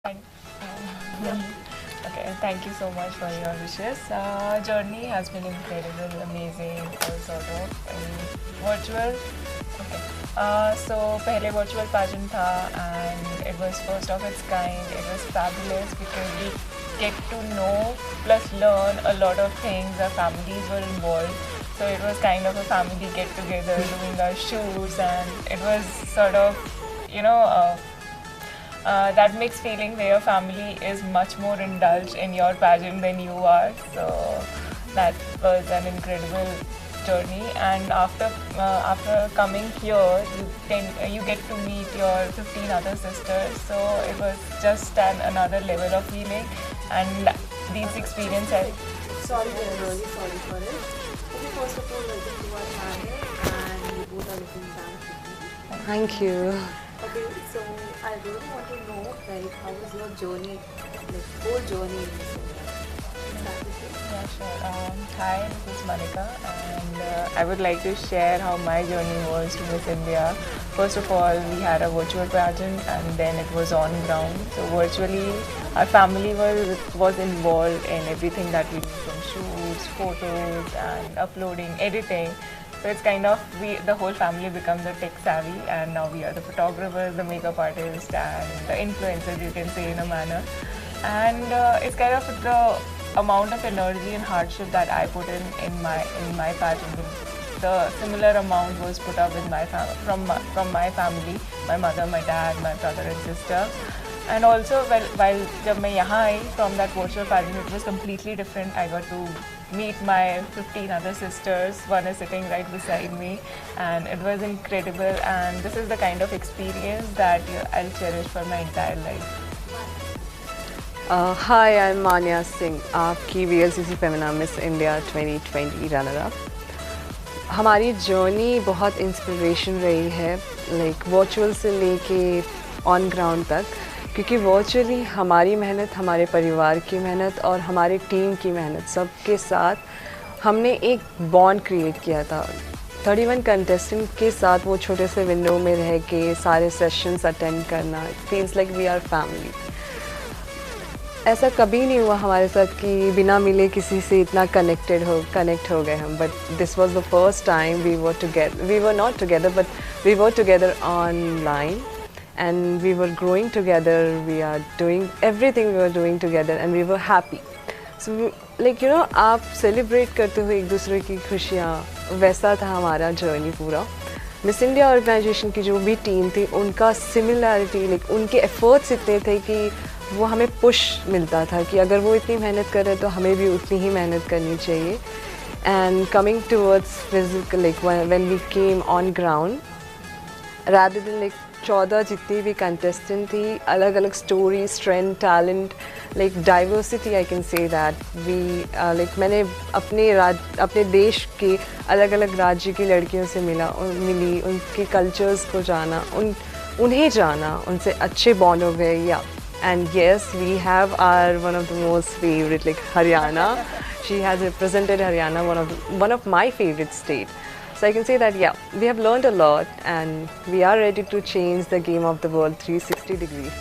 Thank, okay, thank you so much for your wishes. Journey has been incredible, amazing, all sort of. Virtual, okay. So पहले virtual pageant था and it was first of its kind. It was fabulous because we get to know plus learn a lot of things. Our families were involved. So it was kind of a family get together doing our shoots and it was sort of, you know, that mixed feeling where your family is much more indulged in your pageant than you are. So that was an incredible journey. And after coming here, you get to meet your 15 other sisters. So it was just another level of feeling. And these experiences. Sorry, we are really sorry for it. Okay, first of all, welcome to our channel, and we both are looking down. Thank you. Okay, so I really want to know, like, how was your journey, like, whole journey in this area? Start with you. Yeah, sure. Hi, this is Malika, and I would like to share how my journey was to Miss India. First of all, we had a virtual pageant, and then it was on ground. So virtually, our family was involved in everything that we do, from shoots, photos, and uploading, editing. So it's kind of the whole family becomes the tech savvy, and now we are the photographers, the makeup artists, and the influencers, you can say, in a manner. And it's kind of the amount of energy and hardship that I put in my pageant. The similar amount was put up with from my family, my mother, my dad, my brother and sister. And also, while जब मैं यहाँ आई from that virtual pageant, it was completely different. I got to meet my 15 other sisters. One is sitting right beside me, and it was incredible. And this is the kind of experience that I'll cherish for my entire life. Hi, I'm Manya Singh, आपकी VLCC Femina Miss India 2020 runner up. हमारी journey बहुत inspiration रही है, like virtual से लेके on ground तक, क्योंकि virtually हमारी मेहनत, हमारे परिवार की मेहनत और हमारे टीम की मेहनत सबके साथ हमने एक बॉन्ड क्रिएट किया था. 31 कंटेस्टेंट के साथ वो छोटे से विंडो में रह के सारे सेशंस अटेंड करना, feels like we are family. ऐसा कभी नहीं हुआ हमारे साथ कि बिना मिले किसी से इतना कनेक्ट हो गए हम. But this was the first time we were not together but we were together online, and we were growing together, we are doing everything we were doing together and we were happy. So like you know, आप celebrate करते हो एक दूसरे की खुशियाँ, वैसा था हमारा जर्नी पूरा. मिस इंडिया ऑर्गेनाइजेशन की जो भी टीम थी, उनका सिमिलैरिटी, लाइक उनके एफर्ट्स इतने थे कि वो हमें पुश मिलता था कि अगर वो इतनी मेहनत कर रहे हैं तो हमें भी उतनी ही मेहनत करनी चाहिए. And coming towards physical, like when we came on ground, rather than like 14 जितनी भी कंटेस्टेंट थी, अलग अलग story, strength, talent, like diversity, I can say that we like मैंने अपने देश के अलग अलग राज्य की लड़कियों से मिली, उनके कल्चर्स को जाना, उन्हें जाना, उनसे अच्छे बॉन्ड हो गए. Yeah and yes, we have are one of the most favourite, like Haryana. She has represented Haryana, one of my favourite state. So I can say that, yeah, we have learned a lot and we are ready to change the game of the world 360 degrees.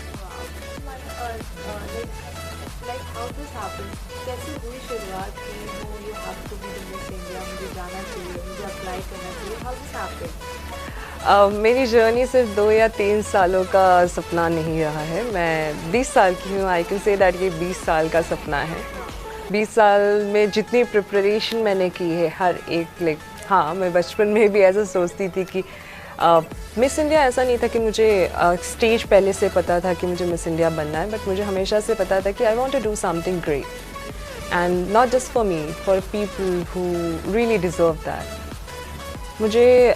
Like how this happened? कैसे हुई शुरुआत की? No, you have to be the Miss India, मुझे जाना चाहिए, मुझे apply करना चाहिए. How this happened? मेरी जर्नी सिर्फ 2 या 3 सालों का सपना नहीं रहा है. मैं 20 साल की हूँ. आई कैन से दैट ये 20 साल का सपना है. 20 साल में जितनी प्रिपरेशन मैंने की है, हर एक, लाइक हाँ, मैं बचपन में भी ऐसा सोचती थी कि मिस इंडिया ऐसा नहीं था कि मुझे स्टेज पहले से पता था कि मुझे मिस इंडिया बनना है, बट मुझे हमेशा से पता था कि I want to do something great, and not just for me, for people who really deserve that. मुझे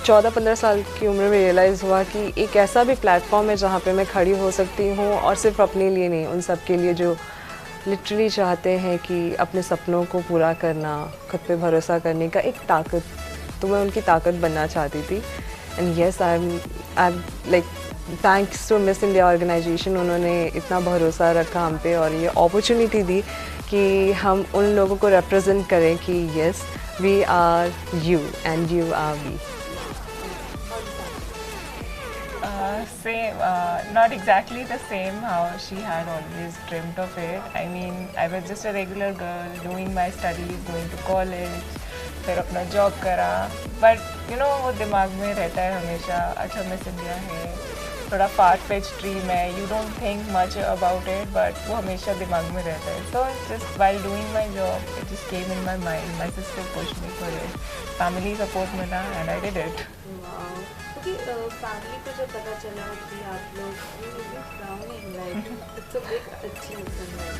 14-15 साल की उम्र में रियलाइज़ हुआ कि एक ऐसा भी प्लेटफॉर्म है जहाँ पे मैं खड़ी हो सकती हूँ, और सिर्फ अपने लिए नहीं, उन सब के लिए जो लिटरली चाहते हैं कि अपने सपनों को पूरा करना, खुद पे भरोसा करने का एक ताकत. तो मैं उनकी ताकत बनना चाहती थी. And yes, I am like thanks to Miss India organisation, उन्होंने इतना भरोसा रखा हम पे और ये अपॉर्चुनिटी दी कि हम उन लोगों को रिप्रेजेंट करें कि yes, we are you and you are we. same, not exactly the same how she had always dreamt of it. I mean, I was just a regular girl doing my studies, going to college, फिर अपना job करा. But you know वो दिमाग में रहता है हमेशा, अच्छा मिस इंडिया है, थोड़ा फार फेच ड्रीम है, you don't think much about it, but वो हमेशा दिमाग में रहता है. So just while doing my job it just came in my mind. My sister pushed me for it, family support मिला एंड आई डिड इट. क्योंकि family को जब पता चला कि आप लोग crowning like it's a big achievement,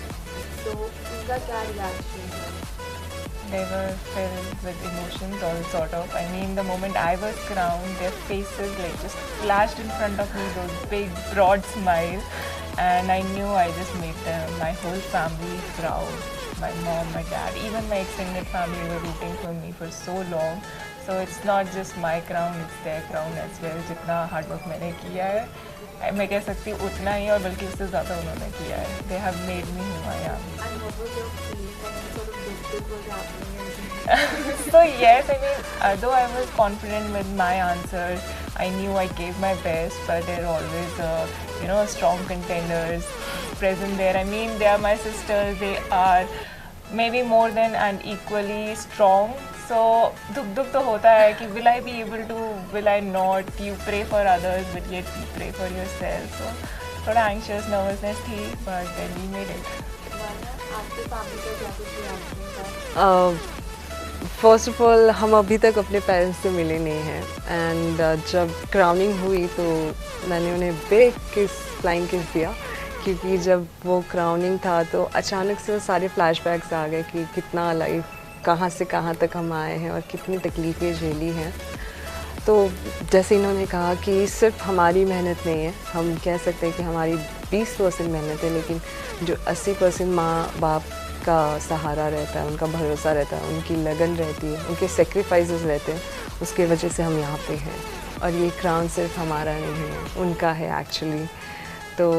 तो उनका क्या रिएक्शन था? They were filled with emotions, all sort of. I mean, the moment I was crowned, their faces like just flashed in front of me, those big, broad smile, and I knew I just made them, my whole family proud. My mom, my dad, even my extended family were rooting for me for so long. So it's not just my crown, it's their crown as well. जितना hard work मैंने किया है, मैं कह सकती हूँ उतना ही और बल्कि उससे ज़्यादा उन्होंने किया है. They have made me who I am. And what was your feeling when sort of this was happening? So yes, I mean, though I was confident with my answers, I knew I gave my best, but there are always, strong contenders present there. I mean, they are my sisters. They are maybe more than and equally strong. So दुख तो होता है कि will I be able to, will I not? You pray for others, but yet you pray for yourself. So थोड़ा anxious, nervousness थी, but then we made it. आपके family का क्या कुछ रिएक्शन था? फर्स्ट ऑफ ऑल हम अभी तक अपने पेरेंट्स से मिले नहीं हैं. एंड जब क्राउनिंग हुई तो मैंने उन्हें बिग किस, फ्लाइंग किस दिया, क्योंकि जब वो क्राउनिंग था तो अचानक से सारे फ्लैशबैक्स आ गए कि कितना लाइफ कहाँ से कहाँ तक हम आए हैं और कितनी तकलीफ़ें झेली हैं. तो जैसे इन्होंने कहा कि सिर्फ हमारी मेहनत नहीं है, हम कह सकते हैं कि हमारी 20% मेहनत है, लेकिन जो 80% माँ बाप का सहारा रहता है, उनका भरोसा रहता है, उनकी लगन रहती है, उनके सेक्रीफाइसेस रहते हैं, उसके वजह से हम यहाँ पे हैं. और ये क्राउन सिर्फ हमारा नहीं है, उनका है एक्चुअली. तो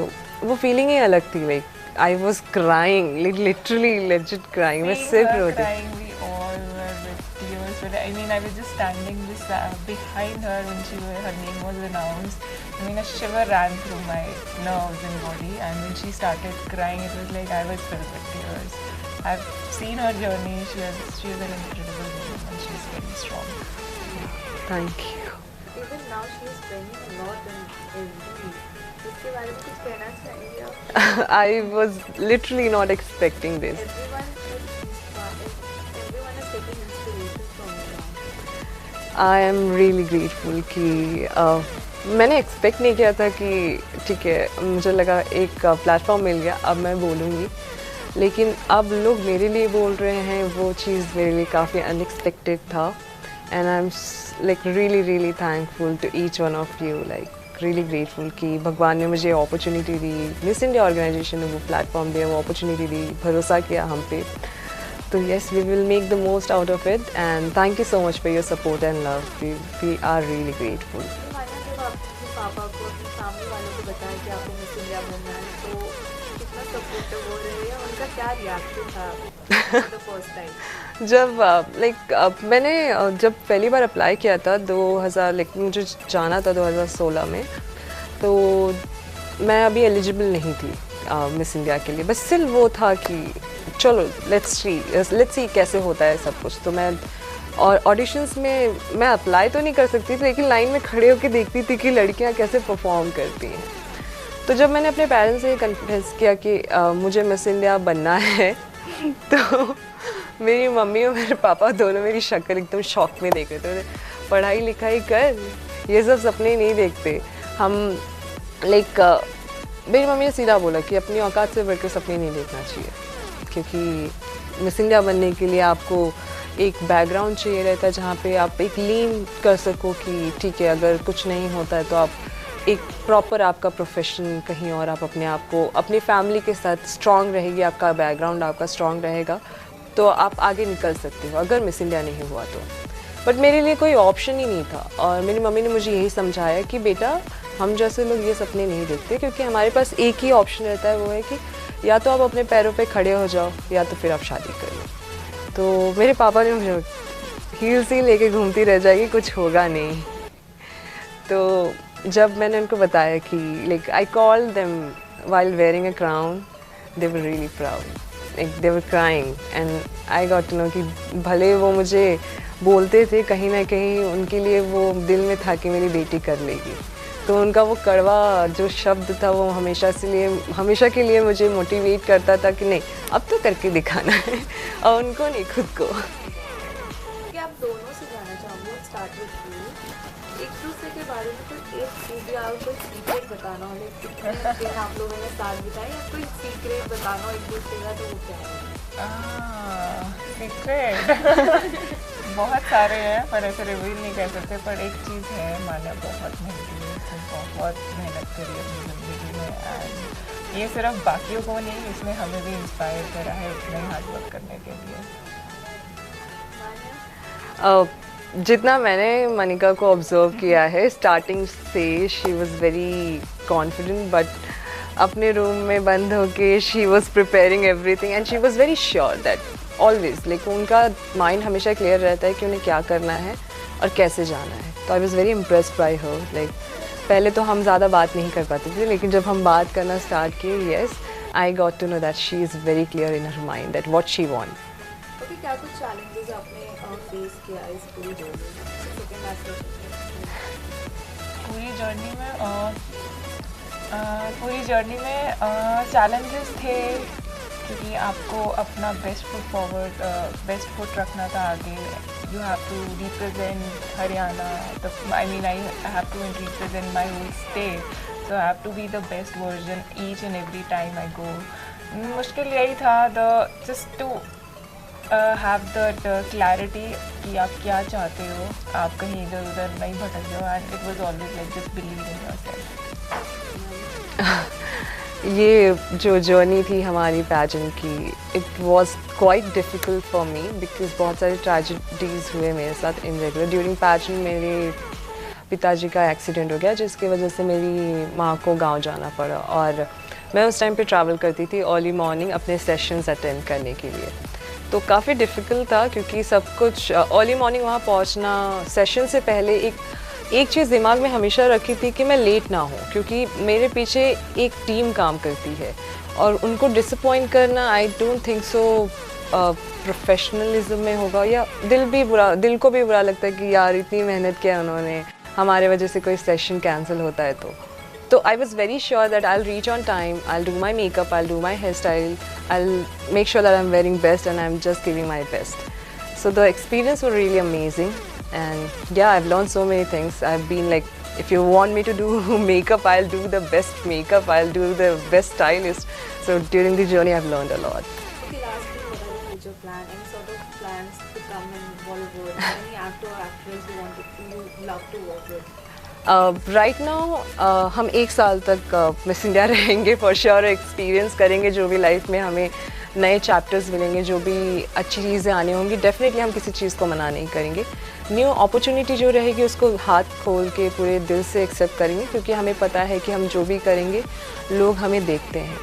वो फीलिंग ही अलग थी. Like I was crying, literally legit crying. मैं सिर्फ रोती. I mean, I was just standing behind her when her name was announced. I mean, a shiver ran through my nerves and body, and when she started crying, it was like I was filled with tears. I've seen her journey. She is an incredible woman, and she's very strong. Thank you. Even now, she is training a lot in MD. इसके बारे में कुछ कहना चाहिए आप? I was literally not expecting this. Everyone is taking inspiration from you. I am really grateful कि मैंने expect नहीं किया था कि ठीक है, मुझे लगा एक प्लेटफॉर्म मिल गया, अब मैं बोलूँगी, लेकिन अब लोग मेरे लिए बोल रहे हैं, वो चीज़ मेरे लिए काफ़ी अनएक्सपेक्टेड था. And I am like really thankful to each one of you. Like really grateful कि भगवान ने मुझे अपॉर्चुनिटी दी, मिस इंडिया ऑर्गेनाइजेशन ने वो प्लेटफॉर्म दिया, वो अपॉर्चुनिटी दी, भरोसा किया हम पे. तो yes, we will make the most out of it, and thank you so much for your support and love. We are really grateful. जब आपके पापा को, अपनी फैमिली वालों को बताया कि आपको मिस इंडिया बनना है, तो कितना सपोर्टिव हो रहे हैं, उनका क्या रिएक्शन था for the first time? जब मैंने जब पहली बार अप्लाई किया था 2000, मुझे जाना था 2016 में, तो मैं अभी एलिजिबल नहीं थी मिस इंडिया के लिए. बस सिर्फ वो था कि चलो लेट्स सी कैसे होता है सब कुछ. तो मैं और ऑडिशंस में मैं अप्लाई तो नहीं कर सकती थी, लेकिन लाइन में खड़े होकर देखती थी कि लड़कियां कैसे परफॉर्म करती हैं. तो जब मैंने अपने पेरेंट्स से कन्फेस किया कि मुझे मिस इंडिया बनना है, तो मेरी मम्मी और मेरे पापा दोनों मेरी शक्ल एकदम शॉक में देख रहे थे. पढ़ाई लिखाई कर, ये सब सपने नहीं देखते हम. मेरी मम्मी ने सीधा बोला कि अपनी औकात से बढ़कर सपने नहीं देखना चाहिए, क्योंकि मिस इंडिया बनने के लिए आपको एक बैकग्राउंड चाहिए रहता है, जहाँ पे आप एक लीन कर सको कि ठीक है, अगर कुछ नहीं होता है तो आप एक प्रॉपर आपका प्रोफेशन कहीं और, आप अपने आप को अपनी फैमिली के साथ स्ट्रॉन्ग रहेगी, आपका बैकग्राउंड आपका स्ट्रॉन्ग रहेगा, तो आप आगे निकल सकते हो अगर मिस इंडिया नहीं हुआ तो. बट मेरे लिए कोई ऑप्शन ही नहीं था, और मेरी मम्मी ने मुझे यही समझाया कि बेटा, हम जैसे लोग ये सपने नहीं देखते, क्योंकि हमारे पास एक ही ऑप्शन रहता है, वो है कि या तो आप अपने पैरों पे खड़े हो जाओ, या तो फिर आप शादी कर लो. तो मेरे पापा ने मुझे हील्स ही लेके घूमती रह जाएगी, कुछ होगा नहीं. तो जब मैंने उनको बताया कि like I call them while wearing a crown, they were really proud. Like they were crying and I got to know कि भले वो मुझे बोलते थे, कहीं ना कहीं उनके लिए वो दिल में था कि मेरी बेटी कर लेगी। तो उनका वो कड़वा जो शब्द था वो हमेशा के लिए मुझे मोटिवेट करता था कि नहीं, अब तो करके दिखाना है, और उनको नहीं, खुद को। कि आप दोनों से जानना चाहूँगी, स्टार्ट विद यू, एक दूसरे के बारे में कोई एक खूबी और कोई सीक्रेट बताना हो, लाइक कितने दिन आप लोगों ने साथ बिताए, या कोई सीक्रेट बताना हो एक दूसरे का, तो वो क्या है? सीक्रेट बहुत सारे हैं पर ऐसे रिवील नहीं कर सकते, पर एक चीज़ है, मान्या बहुत मेहनती है, इसने बहुत मेहनत करी अपनी ज़िंदगी में, एंड ये सिर्फ बाकियों को नहीं, इसने हमें भी इंस्पायर करा है उतना ही हार्ड वर्क करने के लिए। जितना मैंने मनिका को ऑब्जर्व किया है, स्टार्टिंग से she was very confident, but अपने रूम में बंद होके she was preparing everything and she was very sure that always, like उनका माइंड हमेशा क्लियर रहता है कि उन्हें क्या करना है और कैसे जाना है। तो I was very impressed by her. Like पहले तो हम ज़्यादा बात नहीं कर पाते थे, लेकिन जब हम बात करना स्टार्ट किए, yes, I got to know that she is very clear in her mind that what she want. Okay, क्या कुछ चैलेंजेस आपने फेस किया इस पूरी जर्नी में? पूरी जर्नी में चैलेंजेस थे, क्योंकि आपको अपना बेस्ट फुट रखना था आगे। You have to represent Haryana, I have to represent my whole state, so I have to be the best version each and every time I go. मुश्किल यही था, just to have that clarity कि आप क्या चाहते हो, आप कहीं इधर उधर नहीं भटक जाओ, and it was always like just believe in yourself. ये जो जर्नी थी हमारी पैजेंट की, it was quite difficult for me because बहुत सारे ट्रेजेडीज़ हुए मेरे साथ इनरेगुलर। ड्यूरिंग पैजेंट मेरे पिताजी का एक्सीडेंट हो गया, जिसकी वजह से मेरी माँ को गांव जाना पड़ा, और मैं उस टाइम पे ट्रैवल करती थी अर्ली मॉर्निंग अपने सेशंस अटेंड करने के लिए। तो काफ़ी डिफ़िकल्ट था, क्योंकि सब कुछ अर्ली मॉर्निंग वहाँ पहुँचना, सेशन से पहले एक चीज़ दिमाग में हमेशा रखी थी कि मैं लेट ना हूँ, क्योंकि मेरे पीछे एक टीम काम करती है और उनको डिसअपॉइंट करना, I don't think so professionalism में होगा, या दिल को भी बुरा लगता है कि यार इतनी मेहनत किया उन्होंने, हमारे वजह से कोई सेशन कैंसिल होता है। तो I was very sure that I'll reach on time, I'll do my makeup, I'll do my hairstyle, I'll make sure that I'm wearing best and I'm just giving my best. So the experience was really amazing, and yeah, I've learned so many things. I've been like, if you want me to do makeup, I'll do the best makeup, I'll do the best stylist. So during the journey, I've learned a lot. Okay, lastly, what are your future plans? Any sort of plans to come in Bollywood? Any actor or actress you love to work with? Right now हम 1 साल तक miss India रहेंगे for sure, experience करेंगे जो भी life में हमें नए चैप्टर्स मिलेंगे, जो भी अच्छी चीज़ें आनी होंगी, डेफिनेटली हम किसी चीज़ को मना नहीं करेंगे। न्यू अपॉर्चुनिटी जो रहेगी उसको हाथ खोल के पूरे दिल से एक्सेप्ट करेंगे, क्योंकि हमें पता है कि हम जो भी करेंगे लोग हमें देखते हैं,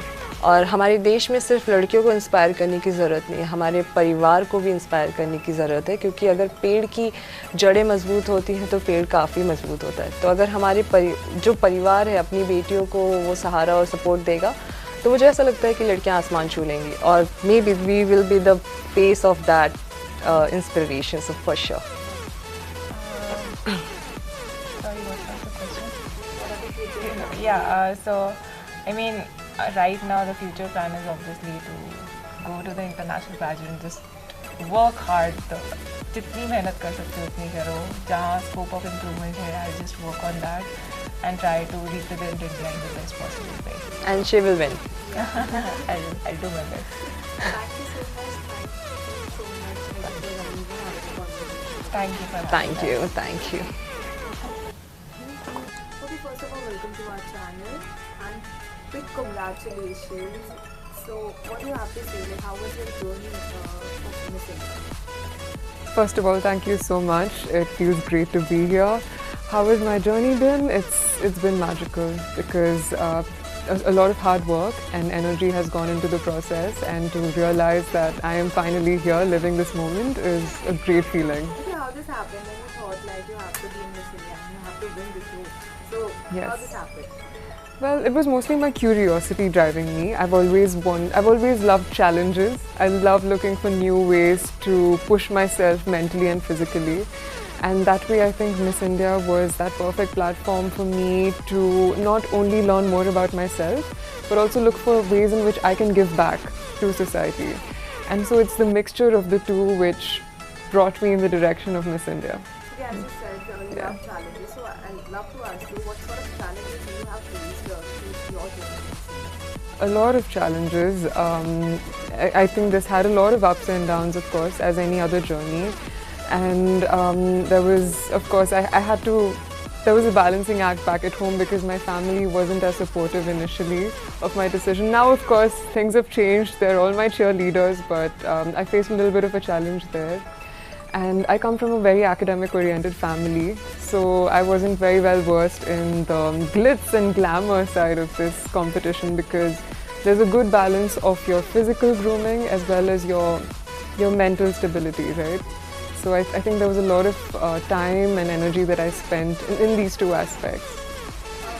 और हमारे देश में सिर्फ लड़कियों को इंस्पायर करने की ज़रूरत नहीं है, हमारे परिवार को भी इंस्पायर करने की ज़रूरत है, क्योंकि अगर पेड़ की जड़ें मजबूत होती हैं तो पेड़ काफ़ी मजबूत होता है। तो अगर हमारे जो परिवार है अपनी बेटियों को वो सहारा और सपोर्ट देगा, तो मुझे ऐसा लगता है कि लड़कियां आसमान छू लेंगी, और maybe we will be the face of that inspiration, so for sure. Sorry, what was the question? Yeah, so I mean, right now the future plan is obviously to go to the international pageant, just work hard. जितनी मेहनत कर सकते हो उतनी करो, जहाँ scope of improvement है, I just work on that and try to represent India in the best possible way. And she will win. I'll do my best. Thank you so much. Thank you so much. It was amazing having a conversation. Thank you for Thank you, thank you. Okay, first of all, welcome to our channel and big congratulations. So, what do you have to say? Like, how was your journey of Miss India? First of all, thank you so much. It feels great to be here. How has my journey been? It's been magical, because a lot of hard work and energy has gone into the process, and to realize that I am finally here living this moment is a great feeling. Okay, how this happened when you thought like you have to be in Miss India and you have to win this race? So Yes. how this happened? Well, it was mostly my curiosity driving me. I've always loved challenges. I love looking for new ways to push myself mentally and physically. And that way, I think Miss India was that perfect platform for me to not only learn more about myself, but also look for ways in which I can give back to society. And so it's the mixture of the two which brought me in the direction of Miss India. Okay, as you said, you Yeah. have challenges. So I'd love to ask you, what sort of challenges do you have faced through your journey? A lot of challenges. I think this had a lot of ups and downs, of course, as any other journey. And there was, of course, there was a balancing act back at home because my family wasn't as supportive initially of my decision. Now, of course, things have changed. They're all my cheerleaders, but I faced a little bit of a challenge there. And I come from a very academic-oriented family, so I wasn't very well versed in the glitz and glamour side of this competition because there's a good balance of your physical grooming as well as your mental stability, right? So I think there was a lot of time and energy that I spent in these two aspects. What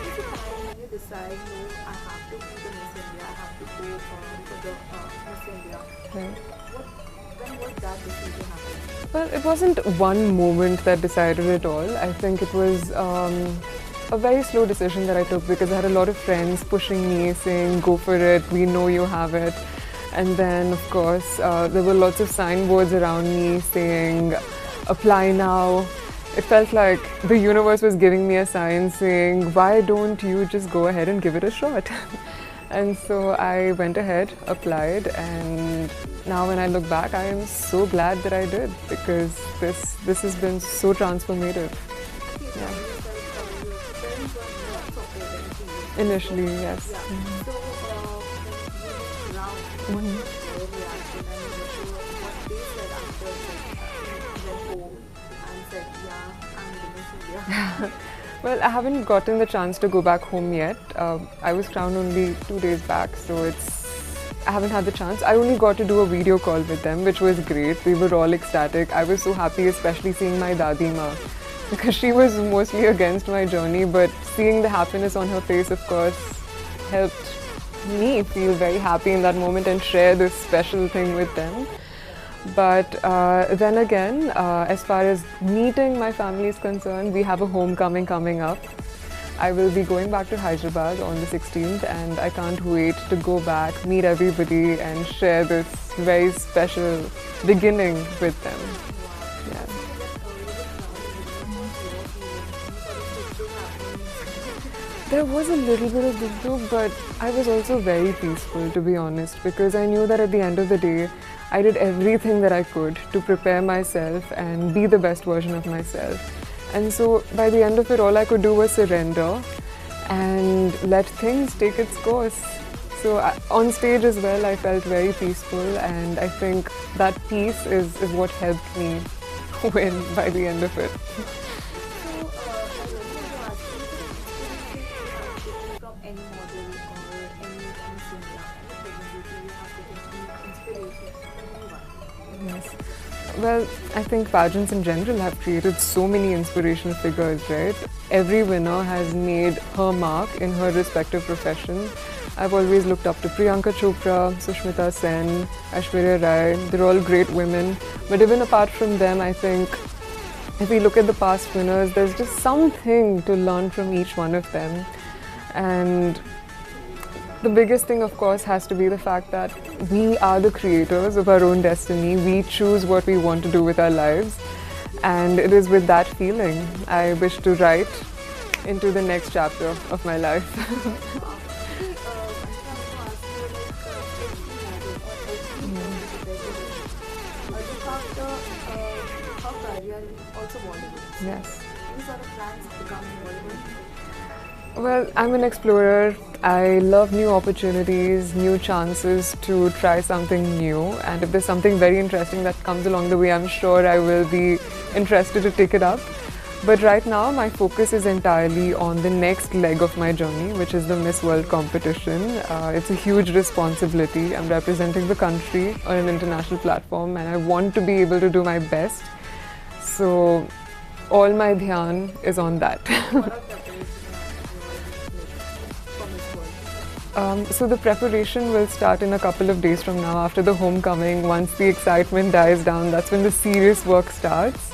is the time when you decide, no, I have to be the Miss India, I have to go for the Miss India? Right. When was that decision happening? Well, it wasn't one moment that decided it all. I think it was a very slow decision that I took because I had a lot of friends pushing me, saying, go for it, we know you have it. And then, of course, there were lots of signboards around me saying, apply now. It felt like the universe was giving me a sign saying, why don't you just go ahead and give it a shot? And so I went ahead, applied, and now when I look back, I am so glad that I did because this has been so transformative. Okay, so you said your friends were not supportive to you. Initially, yes. Yeah. So when you went around, what was their reaction and what they said after you went home and said, yeah, I'm the Miss India? Well, I haven't gotten the chance to go back home yet. I was crowned only 2 days back, so I haven't had the chance. I only got to do a video call with them, which was great. We were all ecstatic. I was so happy, especially seeing my Dadi Ma, because she was mostly against my journey, but seeing the happiness on her face, of course, helped me feel very happy in that moment and share this special thing with them. But then again, as far as meeting my family is concerned, we have a homecoming coming up. I will be going back to Hyderabad on the 16th and I can't wait to go back, meet everybody and share this very special beginning with them. Yeah. There was a little bit of duk-duk, but I was also very peaceful, to be honest, because I knew that at the end of the day, I did everything that I could to prepare myself and be the best version of myself. And so by the end of it, all I could do was surrender and let things take its course. So on stage as well, I felt very peaceful, and I think that peace is what helped me win by the end of it. So, I really want to ask you, from any model or any Miss India, any celebrity, you have taken inspiration from anyone? Yes. Well, I think pageants in general have created so many inspirational figures, right? Every winner has made her mark in her respective profession. I've always looked up to Priyanka Chopra, Sushmita Sen, Aishwarya Rai. They're all great women. But even apart from them, I think if we look at the past winners, there's just something to learn from each one of them. And the biggest thing, of course, has to be the fact that we are the creators of our own destiny. We choose what we want to do with our lives. And it is with that feeling I wish to write into the next chapter of my life. Yes. Any sort of plans to become Bollywood? Well, I'm an explorer. I love new opportunities, new chances to try something new. And if there's something very interesting that comes along the way, I'm sure I will be interested to take it up. But right now, my focus is entirely on the next leg of my journey, which is the Miss World competition. It's a huge responsibility. I'm representing the country on an international platform, and I want to be able to do my best. So all my dhyan is on that. What are preparations So the preparation will start in a couple of days from now after the homecoming. Once the excitement dies down, that's when the serious work starts.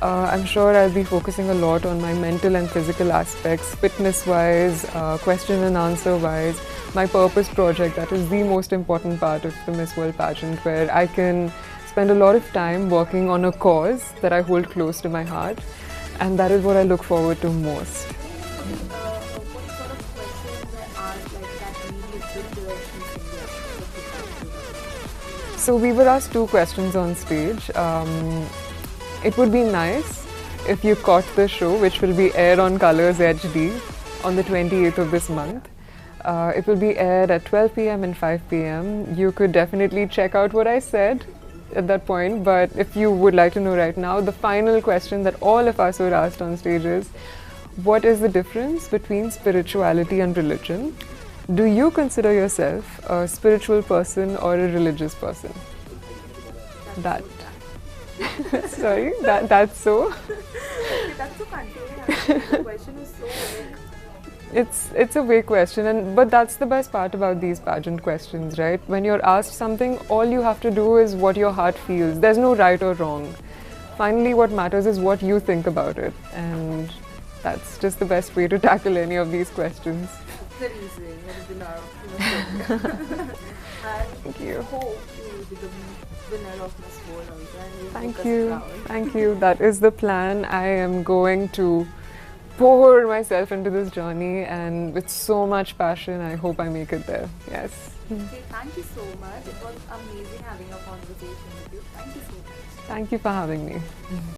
I'm sure I'll be focusing a lot on my mental and physical aspects, fitness-wise, question and answer-wise. My purpose project, that is the most important part of the Miss World pageant, where I can spend a lot of time working on a cause that I hold close to my heart, and that is what I look forward to most. What sort of questions are asked like that really good direction in India? So we were asked 2 questions on stage. It would be nice if you caught the show, which will be aired on Colors HD on the 28th of this month. It will be aired at 12 p.m. and 5 p.m. You could definitely check out what I said at that point, but if you would like to know right now, the final question that all of us were asked on stage is, what is the difference between spirituality and religion? Do you consider yourself a spiritual person or a religious person? That. Sorry, that's so. That's so continuing. The question is so big. It's a big question, but that's the best part about these pageant questions, right? When you're asked something, all you have to do is what your heart feels. There's no right or wrong. Finally, what matters is what you think about it, and that's just the best way to tackle any of these questions. The reason that is enough. Thank you. Hope you will be the winner of Miss World also, and you'll Thank make us you. proud. Thank you. That is the plan. I am going to pour myself into this journey, and with so much passion, I hope I make it there. Yes. Okay, thank you so much. It was amazing having a conversation with you. Thank you so much. Thank you for having me.